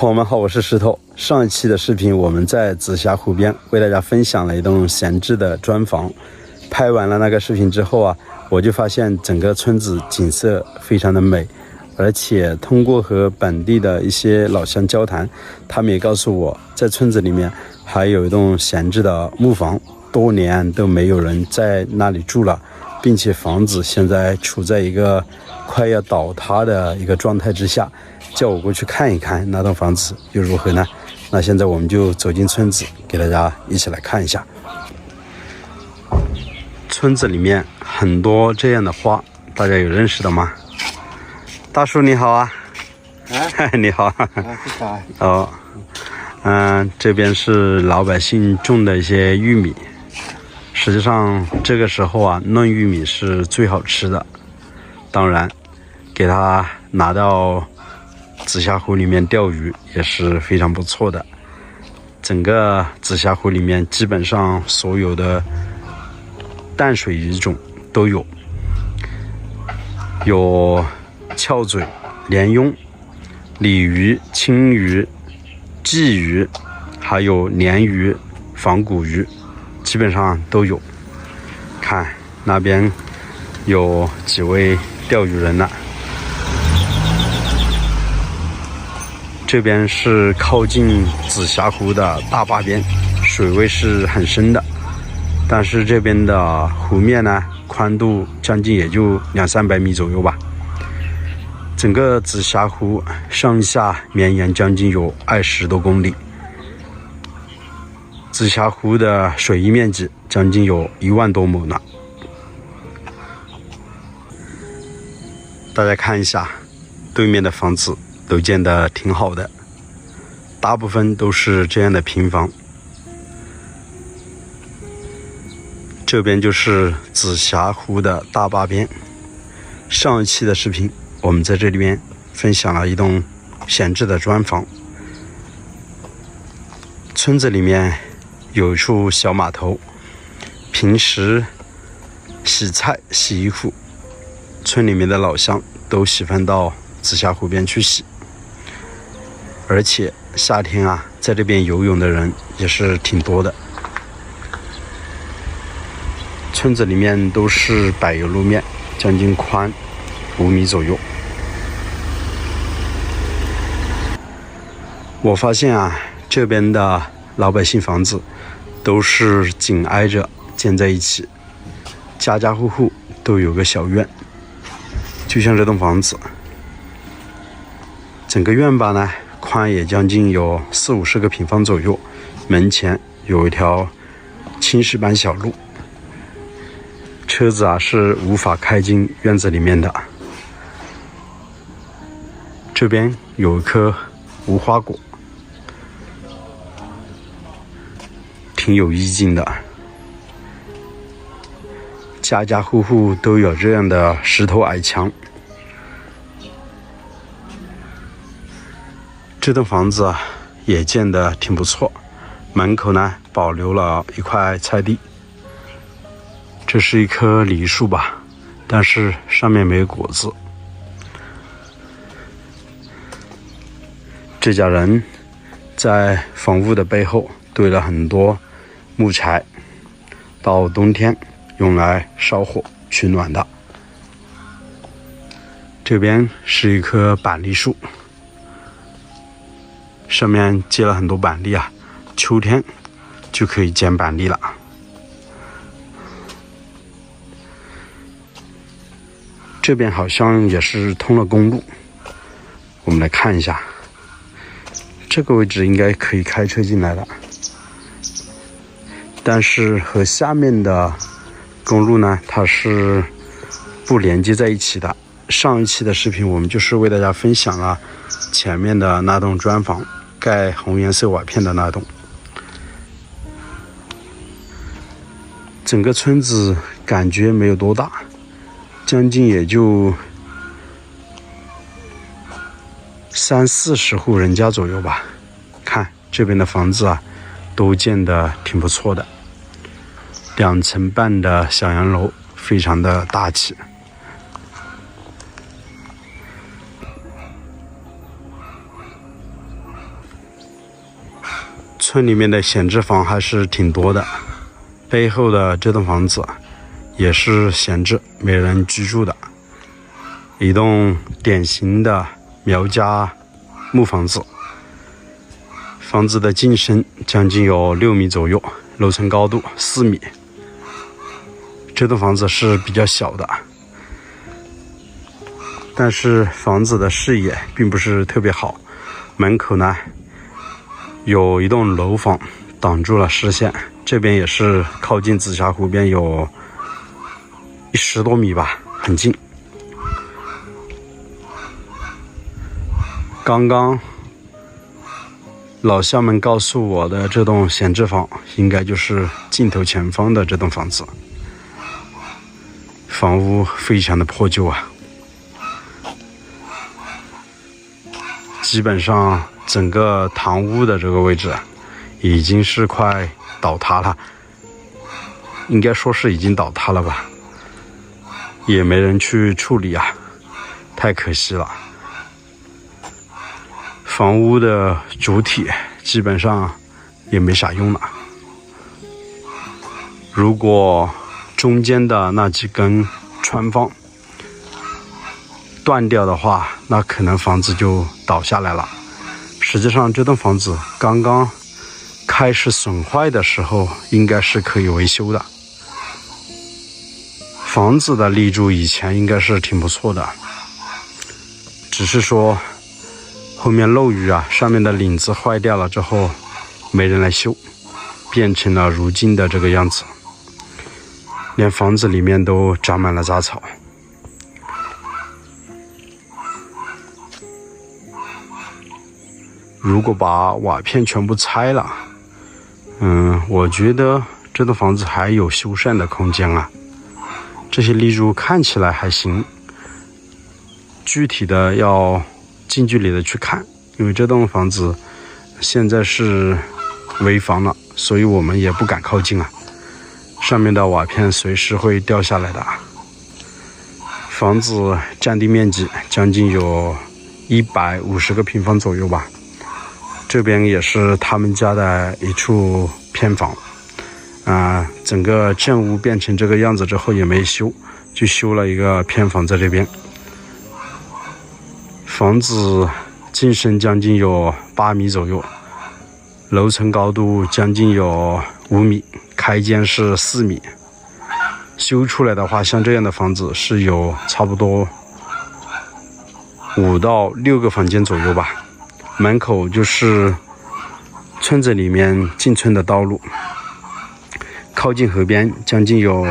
朋友们好，我是石头。上一期的视频我们在紫霞湖边为大家分享了一栋闲置的砖房。拍完了那个视频之后啊，我就发现整个村子景色非常的美，而且通过和本地的一些老乡交谈，他们也告诉我，在村子里面还有一栋闲置的木房，多年都没有人在那里住了，并且房子现在处在一个快要倒塌的一个状态之下，叫我过去看一看那栋房子又如何呢？那现在我们就走进村子，给大家一起来看一下。村子里面很多这样的花，大家有认识的吗？大叔你好啊！你好。哦，这边是老百姓种的一些玉米。实际上这个时候啊，嫩玉米是最好吃的。当然，给它拿到紫霞湖里面钓鱼也是非常不错的。整个紫霞湖里面基本上所有的淡水鱼种都有，有翘嘴、鲢鳙、鲤鱼、青鱼、鲫鱼，还有鲢鱼、仿古鱼，基本上都有。看那边有几位钓鱼人呢。这边是靠近紫霞湖的大坝边，水位是很深的，但是这边的湖面呢，宽度将近也就200-300米左右吧。整个紫霞湖上下绵延将近有20多公里，紫霞湖的水域面积将近有1万多亩呢。大家看一下对面的房子都建得挺好的，大部分都是这样的平房。这边就是紫霞湖的大坝边。上一期的视频我们在这里边分享了一栋闲置的砖房。村子里面有一处小码头，平时洗菜洗衣服，村里面的老乡都喜欢到紫霞湖边去洗，而且夏天啊，在这边游泳的人也是挺多的。村子里面都是柏油路面，将近宽5米左右。我发现啊，这边的老百姓房子都是紧挨着建在一起，家家户户都有个小院，就像这栋房子。整个院坝呢，宽也将近有40-50个平方左右，门前有一条青石板小路，车子啊是无法开进院子里面的。这边有一棵无花果，挺有意境的。家家户户都有这样的石头矮墙。这栋房子啊也建得挺不错，门口呢保留了一块菜地。这是一棵梨树吧，但是上面没有果子。这家人在房屋的背后堆了很多木柴，到冬天用来烧火取暖的。这边是一棵板栗树，上面结了很多板栗啊，秋天就可以捡板栗了。这边好像也是通了公路，我们来看一下。这个位置应该可以开车进来的，但是和下面的公路呢，它是不连接在一起的。上一期的视频我们就是为大家分享了前面的那栋砖房，盖红颜色瓦片的那栋。整个村子感觉没有多大，将近也就30-40户人家左右吧。看这边的房子啊，都建得挺不错的，2层半的小洋楼，非常的大气。村里面的闲置房还是挺多的，背后的这栋房子也是闲置没人居住的，一栋典型的苗家木房子。房子的进深将近有6米左右，楼层高度4米。这栋房子是比较小的，但是房子的视野并不是特别好，门口呢有一栋楼房挡住了视线，这边也是靠近紫霞湖边有10多米吧，很近。刚刚老乡们告诉我的这栋闲置房应该就是镜头前方的这栋房子，房屋非常的破旧啊，基本上整个堂屋的这个位置已经是快倒塌了，应该说是已经倒塌了吧，也没人去处理啊，太可惜了。房屋的主体基本上也没啥用了，如果中间的那几根穿帮断掉的话，那可能房子就倒下来了。实际上这栋房子刚刚开始损坏的时候应该是可以维修的，房子的立柱以前应该是挺不错的，只是说后面漏雨啊，上面的领子坏掉了之后没人来修，变成了如今的这个样子，连房子里面都长满了杂草。如果把瓦片全部拆了，我觉得这栋房子还有修缮的空间啊。这些立柱看起来还行，具体的要近距离的去看，因为这栋房子现在是危房了，所以我们也不敢靠近啊，上面的瓦片随时会掉下来的。房子占地面积将近有150个平方左右吧，这边也是他们家的一处偏房，整个正屋变成这个样子之后也没修，就修了一个偏房在这边。房子进深将近有8米左右，楼层高度将近有5米，开间是4米。修出来的话，像这样的房子是有差不多5到6个房间左右吧。门口就是村子里面进村的道路，靠近河边将近有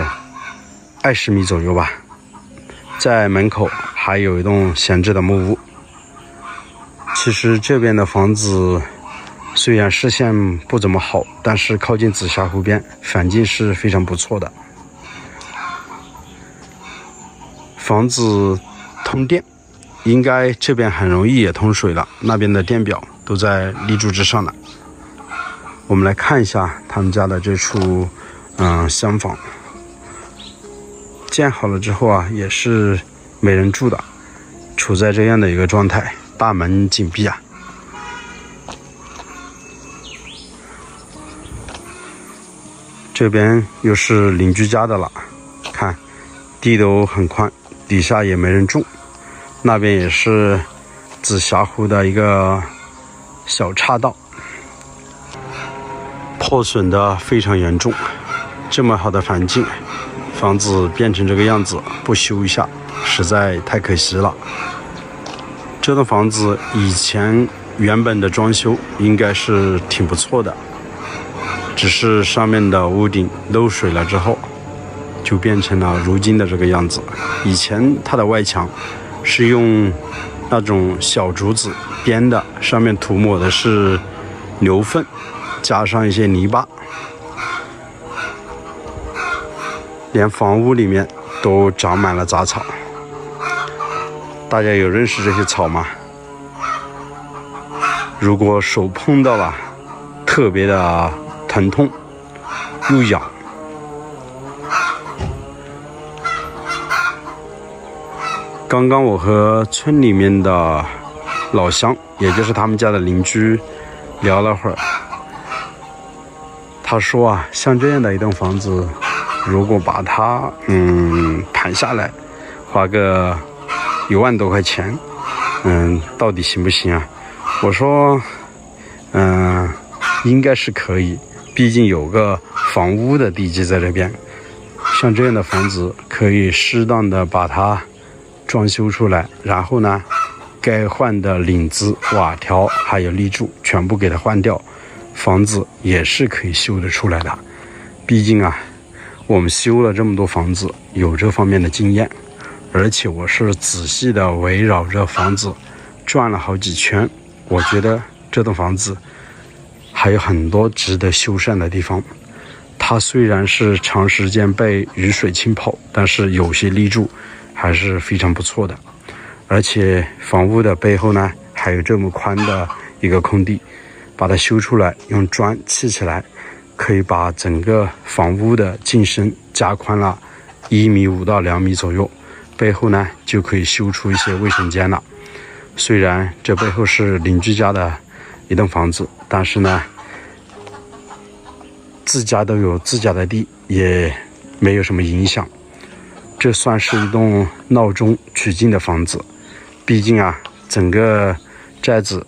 20米左右吧。在门口还有一栋闲置的木屋。其实这边的房子虽然视线不怎么好，但是靠近紫霞湖边，环境是非常不错的。房子通电，应该这边很容易也通水了，那边的电表都在立柱之上了。我们来看一下他们家的这处厢房，建好了之后啊，也是没人住的，处在这样的一个状态，大门紧闭啊。这边又是邻居家的了，看地都很宽，底下也没人住。那边也是紫霞湖的一个小岔道，破损的非常严重。这么好的环境，房子变成这个样子，不修一下实在太可惜了。这栋房子以前原本的装修应该是挺不错的，只是上面的屋顶漏水了之后就变成了如今的这个样子。以前它的外墙是用那种小竹子编的，上面涂抹的是牛粪加上一些泥巴，连房屋里面都长满了杂草。大家有认识这些草吗？如果手碰到了，特别的疼痛又痒。刚刚我和村里面的老乡，也就是他们家的邻居聊了会儿，他说啊，像这样的一栋房子，如果把它盘下来，花个1万多块钱，到底行不行啊？我说，应该是可以，毕竟有个房屋的地基在这边。像这样的房子，可以适当的把它装修出来，然后呢，该换的领子、瓦条还有立柱全部给它换掉，房子也是可以修得出来的。毕竟啊，我们修了这么多房子，有这方面的经验，而且我是仔细的围绕着房子转了好几圈，我觉得这栋房子还有很多值得修缮的地方。它虽然是长时间被雨水浸泡，但是有些立柱还是非常不错的。而且房屋的背后呢，还有这么宽的一个空地，把它修出来，用砖砌起来，可以把整个房屋的进深加宽了1.5米到2米左右。背后呢，就可以修出一些卫生间了。虽然这背后是邻居家的一栋房子，但是呢，自家都有自家的地，也没有什么影响。这算是一栋闹中取静的房子。毕竟啊，整个寨子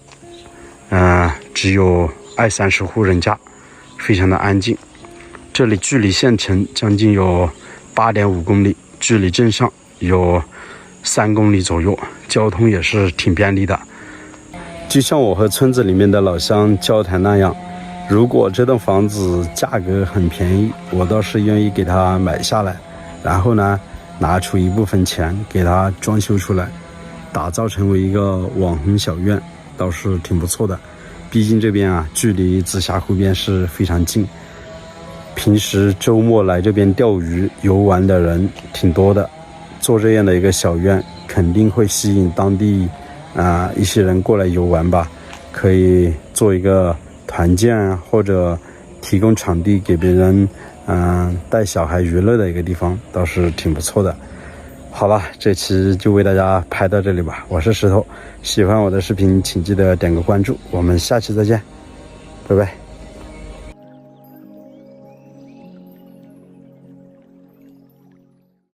只有20-30户人家，非常的安静。这里距离县城将近有8.5公里，距离镇上有3公里左右，交通也是挺便利的。就像我和村子里面的老乡交谈那样，如果这栋房子价格很便宜，我倒是愿意给它买下来，然后呢，拿出一部分钱给它装修出来，打造成为一个网红小院，倒是挺不错的。毕竟这边啊，距离紫霞湖边是非常近，平时周末来这边钓鱼游玩的人挺多的，做这样的一个小院，肯定会吸引当地一些人过来游玩吧。可以做一个团建啊，或者提供场地给别人带小孩娱乐的一个地方，倒是挺不错的。好了，这期就为大家拍到这里吧。我是石头，喜欢我的视频请记得点个关注，我们下期再见，拜拜。